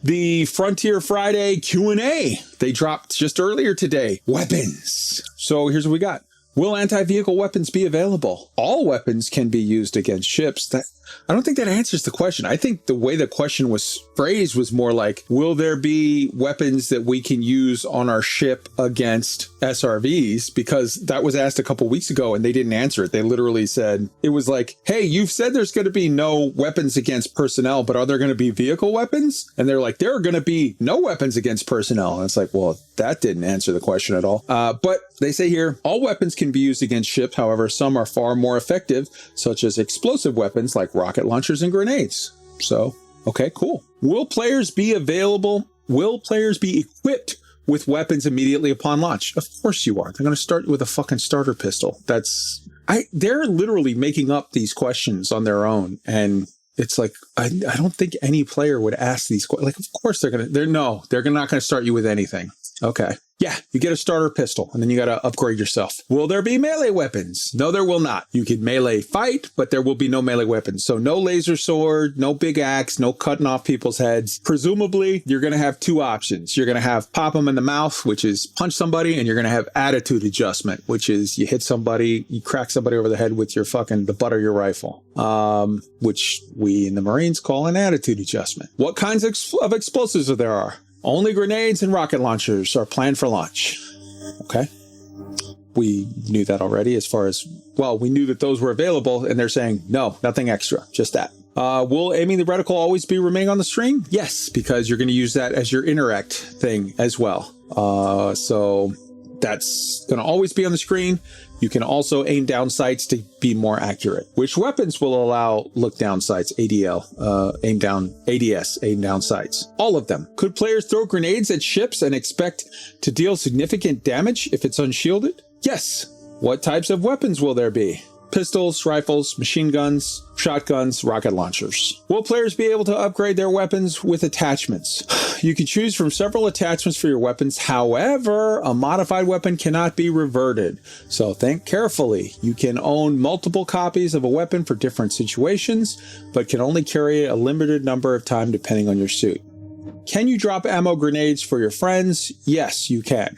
The Frontier Friday Q&A. They dropped just earlier today. Weapons. So here's what we got. Will anti-vehicle weapons be available? All weapons can be used against ships. I don't think that answers the question. I think the way the question was phrased was more like, will there be weapons that we can use on our ship against SRVs? Because that was asked a couple weeks ago and they didn't answer it. They literally said, it was like, hey, you've said there's going to be no weapons against personnel, but are there going to be vehicle weapons? And they're like, there are going to be no weapons against personnel. And it's like, well, that didn't answer the question at all. But they say here, all weapons can be used against ships. However, some are far more effective, such as explosive weapons like rocket launchers and grenades. So, okay, cool. Will players be available? Will players be equipped with weapons immediately upon launch? Of course you are. They're going to start with a fucking starter pistol. They're literally making up these questions on their own. And it's like, I don't think any player would ask these questions. Like, of course they're not going to start you with anything. Okay. Yeah, you get a starter pistol and then you got to upgrade yourself. Will there be melee weapons? No, there will not. You can melee fight, but there will be no melee weapons. So no laser sword, no big axe, no cutting off people's heads. Presumably, you're going to have two options. You're going to have pop them in the mouth, which is punch somebody, and you're going to have attitude adjustment, which is you hit somebody, you crack somebody over the head with the butt of your rifle, which we in the Marines call an attitude adjustment. What kinds of explosives there are? Only grenades and rocket launchers are planned for launch. Okay. We knew that already we knew that those were available, and they're saying, no, nothing extra, just that. Will aiming the reticle always be remaining on the string? Yes, because you're going to use that as your interact thing as well. So that's going to always be on the screen. You can also aim down sights to be more accurate. Which weapons will allow look down sights, ADL, aim down, ADS, aim down sights? All of them. Could players throw grenades at ships and expect to deal significant damage if it's unshielded? Yes. What types of weapons will there be? Pistols, rifles, machine guns, shotguns, rocket launchers. Will players be able to upgrade their weapons with attachments? You can choose from several attachments for your weapons. However, a modified weapon cannot be reverted. So think carefully. You can own multiple copies of a weapon for different situations, but can only carry a limited number of time depending on your suit. Can you drop ammo grenades for your friends? Yes, you can.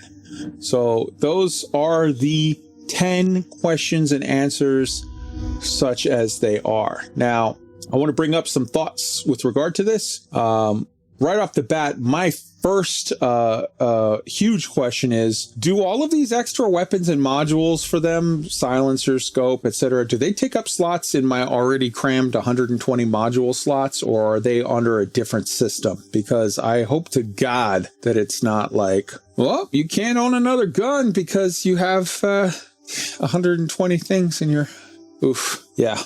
So those are the 10 questions and answers such as they are. Now, I want to bring up some thoughts with regard to this. Right off the bat, my first huge question is, do all of these extra weapons and modules for them, silencer, scope, etc., do they take up slots in my already crammed 120 module slots, or are they under a different system? Because I hope to God that it's not like, well, you can't own another gun because you have 120 things in your... Oof. Yeah.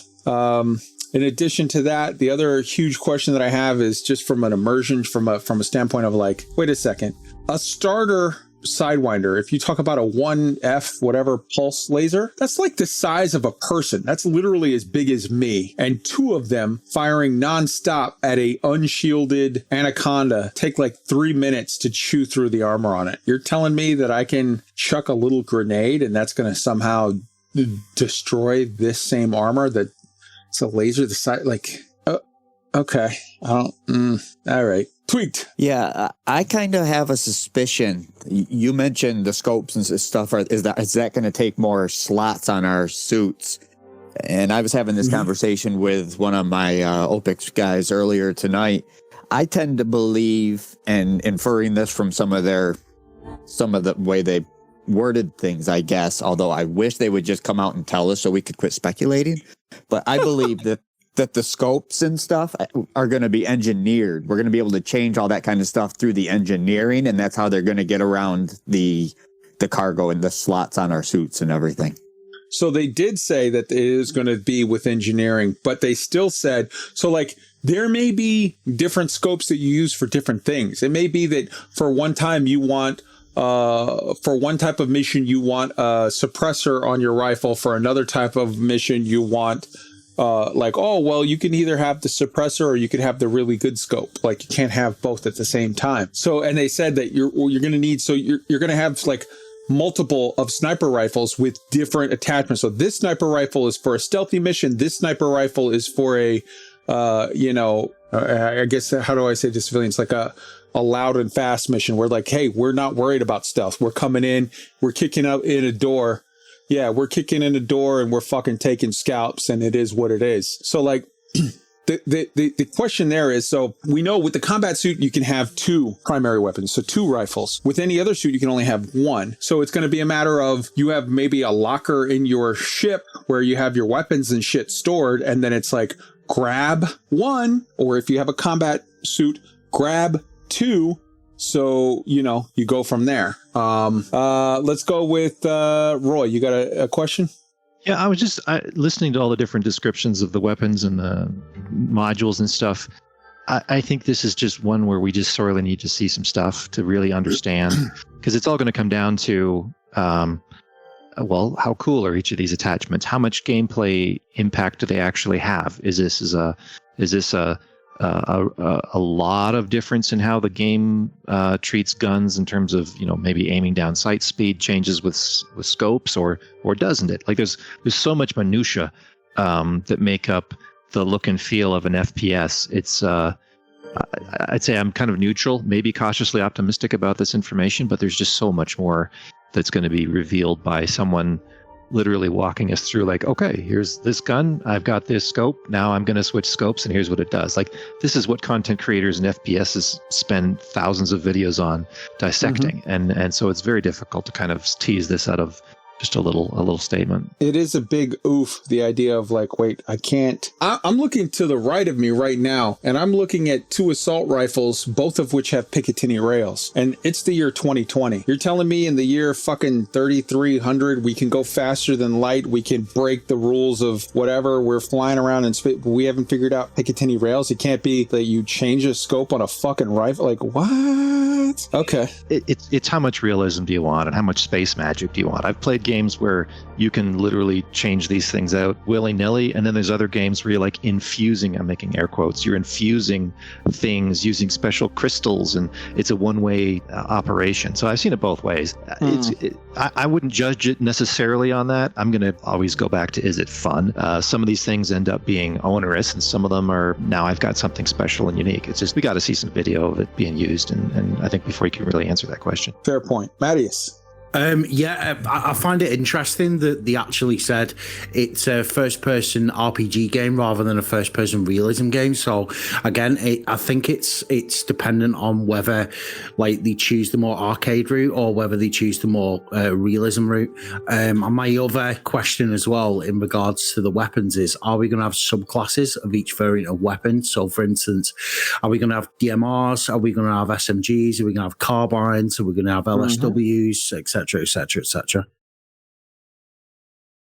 In addition to that, the other huge question that I have is just from an immersion, from a standpoint of like, wait a second, a starter Sidewinder, if you talk about a 1F whatever pulse laser, that's like the size of a person. That's literally as big as me. And two of them firing nonstop at a unshielded Anaconda take like 3 minutes to chew through the armor on it. You're telling me that I can chuck a little grenade and that's going to somehow destroy this same armor that it's a laser the size, like, okay. All right. Tweaked. Yeah, I kind of have a suspicion. You mentioned the scopes and stuff. Is that going to take more slots on our suits? And I was having this conversation with one of my OPIX guys earlier tonight. I tend to believe, and inferring this from some of the way they worded things, I guess, although I wish they would just come out and tell us so we could quit speculating. But I believe that the scopes and stuff are going to be engineered. We're going to be able to change all that kind of stuff through the engineering, and that's how they're going to get around the cargo and the slots on our suits and everything. So they did say that it is going to be with engineering, but they still said, so like there may be different scopes that you use for different things. It may be that for one time you want for one type of mission, you want a suppressor on your rifle. For another type of mission, you want like, oh, well, you can either have the suppressor or you could have the really good scope. Like you can't have both at the same time. So, and they said that you're going to need, so you're going to have like multiple of sniper rifles with different attachments. So this sniper rifle is for a stealthy mission. This sniper rifle is for a, I guess, how do I say to civilians? Like a loud and fast mission where like, hey, we're not worried about stealth. We're coming in, we're kicking up in a door. Yeah, we're kicking in a door and we're fucking taking scalps, and it is what it is. So like the question there is, so we know with the combat suit, you can have 2 primary weapons, so 2 rifles. With any other suit, you can only have 1. So it's going to be a matter of you have maybe a locker in your ship where you have your weapons and shit stored, and then it's like grab 1, or if you have a combat suit, grab 2. So, you know, you go from there. Let's go with Roy. You got a question? Yeah, I was just listening to all the different descriptions of the weapons and the modules and stuff. I think this is just one where we just sorely need to see some stuff to really understand, because it's all going to come down to, well, how cool are each of these attachments? How much gameplay impact do they actually have? Is this a lot of difference in how the game treats guns in terms of, you know, maybe aiming down sight speed changes with scopes, or doesn't it? Like there's so much minutia that make up the look and feel of an FPS. It's I'd say I'm kind of neutral, maybe cautiously optimistic about this information, but there's just so much more that's going to be revealed by someone literally walking us through, like, okay, here's this gun, I've got this scope, now I'm going to switch scopes, and here's what it does. Like, this is what content creators and FPSs spend thousands of videos on dissecting, and so it's very difficult to kind of tease this out of just a little statement. It is a big oof, the idea of like, wait, I can't. I'm looking to the right of me right now, and I'm looking at 2 assault rifles, both of which have Picatinny rails, and it's the year 2020. You're telling me in the year fucking 3300 we can go faster than light, we can break the rules of whatever, we're flying around in space, but we haven't figured out Picatinny rails? It can't be that you change a scope on a fucking rifle. Like, what? Okay. It's how much realism do you want, and how much space magic do you want? I've played games where you can literally change these things out willy-nilly, and then there's other games where you're like infusing, I'm making air quotes, you're infusing things using special crystals, and it's a one-way operation. So I've seen it both ways. I wouldn't judge it necessarily on that. I'm going to always go back to, is it fun? Some of these things end up being onerous, and some of them are, now I've got something special and unique. It's just, we got to see some video of it being used, and I think before you can really answer that question. Fair point. Mattius. I find it interesting that they actually said it's a first-person RPG game rather than a first-person realism game. So again, I think it's dependent on whether like they choose the more arcade route or whether they choose the more realism route. And my other question as well in regards to the weapons is, are we going to have subclasses of each variant of weapon? So for instance, are we going to have DMRs? Are we going to have SMGs? Are we going to have carbines? Are we going to have LSWs, etc.? Et cetera, et cetera, et cetera.